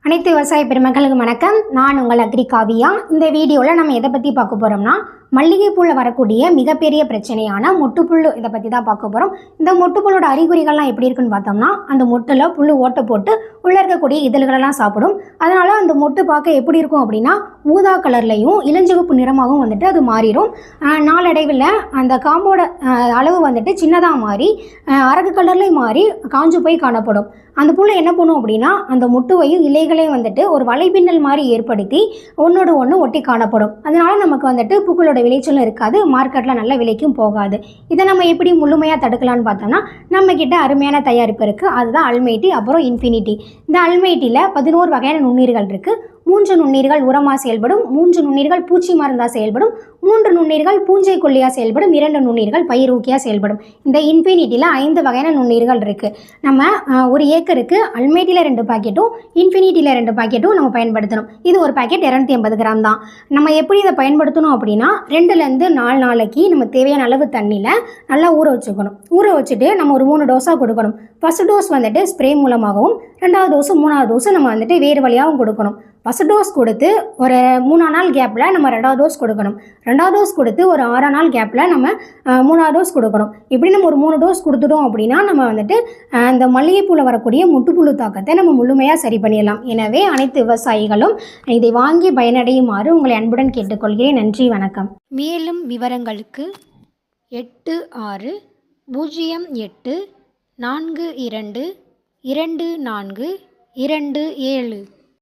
அனைத்து விவசாய பெருமக்களுக்கு வணக்கம். நான் உங்கள் அக்ரி காவியா. இந்த வீடியோவில் நம்ம எதை பற்றி பார்க்க போகிறோம்னா, மல்லிகைப்பூவில் வரக்கூடிய மிகப்பெரிய பிரச்சனையான மொட்டுப்புழு இதை பற்றி தான் பார்க்க போகிறோம். இந்த மொட்டுப்புழோட அறிகுறிகள்லாம் எப்படி இருக்குன்னு பார்த்தோம்னா, அந்த மொட்டில் புழு ஓட்டை போட்டு உள்ளே இருக்கக்கூடிய இதழ்களெல்லாம் சாப்பிடும். அதனால் அந்த மொட்டு பார்க்க எப்படி இருக்கும் அப்படின்னா, ஊதா கலர்லையும் இளஞ்சிவப்பு நிறமாகவும் வந்துட்டு அது மாறிடும். நாளடைவில் அந்த காம்போட அளவு வந்துட்டு சின்னதாக மாறி அரக்கு கலர்லேயும் மாறி காஞ்சு போய் காணப்படும். அந்த புழு என்ன பண்ணும் அப்படின்னா, அந்த மொட்டுவையும் இலைகளையும் வந்துட்டு ஒரு வலைப்பின்னல் மாதிரி ஏற்படுத்தி ஒன்றோடு ஒன்று ஒட்டி காணப்படும். அதனால் நமக்கு வந்துட்டு பூக்களோட விளைச்சலும் இருக்காது, மார்க்கெட்டில் நல்ல விலைக்கும் போகாது. இதை நம்ம எப்படி முழுமையாக தடுக்கலான்னு பார்த்தோம்னா, நம்மக்கிட்ட அருமையான தயாரிப்பு இருக்குது. அதுதான் அல்மைட்டி, அப்புறம் இன்ஃபினிட்டி. இந்த அல்மைட்டியில் 11 வகையான நுண்ணீர்கள் இருக்குது. 3 நுண்ணீர்கள் உரமாக செயல்படும், 3 நுண்ணீர்கள் பூச்சி மருந்தாக செயல்படும், 3 நுண்ணீர்கள் பூஞ்சை கொல்லியாக செயல்படும், 2 நுண்ணீர்கள் பயிரூக்கியாக செயல்படும். இந்த இன்ஃபினிட்டியில் 5 வகையான நுண்ணீர்கள் இருக்குது. நம்ம ஒரு ஏக்கருக்கு அல்மைட்டியில் 2 பாக்கெட்டும் இன்ஃபினிட்டியில் 2 பாக்கெட்டும் நம்ம பயன்படுத்தணும். இது ஒரு பாக்கெட் 250 கிராம் தான். நம்ம எப்படி இதை பயன்படுத்தணும் அப்படின்னா, 2லேருந்து 4 நாளைக்கு நம்ம தேவையான அளவு தண்ணியில் நல்லா ஊற வச்சுக்கணும். ஊற வச்சுட்டு நம்ம ஒரு 3 டோஸாக கொடுக்கணும். ஃபஸ்ட் டோஸ் வந்துட்டு ஸ்ப்ரே மூலமாகவும், 2வது டோஸு 3வது டோஸு நம்ம வந்துட்டு வேறு வழியாகவும் கொடுக்கணும். ஃபஸ்ட் டோஸ் கொடுத்து ஒரு 3 நாள் கேப்பில் நம்ம 2வது டோஸ் கொடுக்கணும். 2வது டோஸ் கொடுத்து ஒரு 6 நாள் கேப்பில் நம்ம 3வது டோஸ் கொடுக்கணும். இப்படி நம்ம ஒரு 3 டோஸ் கொடுத்துட்டோம் அப்படின்னா நம்ம வந்துட்டு அந்த மல்லிகைப்பூவில் வரக்கூடிய முட்டுப்புழு தாக்கத்தை நம்ம முழுமையாக சரி பண்ணிடலாம். எனவே அனைத்து விவசாயிகளும் இதை வாங்கி பயனடையுமாறு உங்களை அன்புடன் கேட்டுக்கொள்கிறேன். நன்றி, வணக்கம். மேலும் விவரங்களுக்கு 860842242427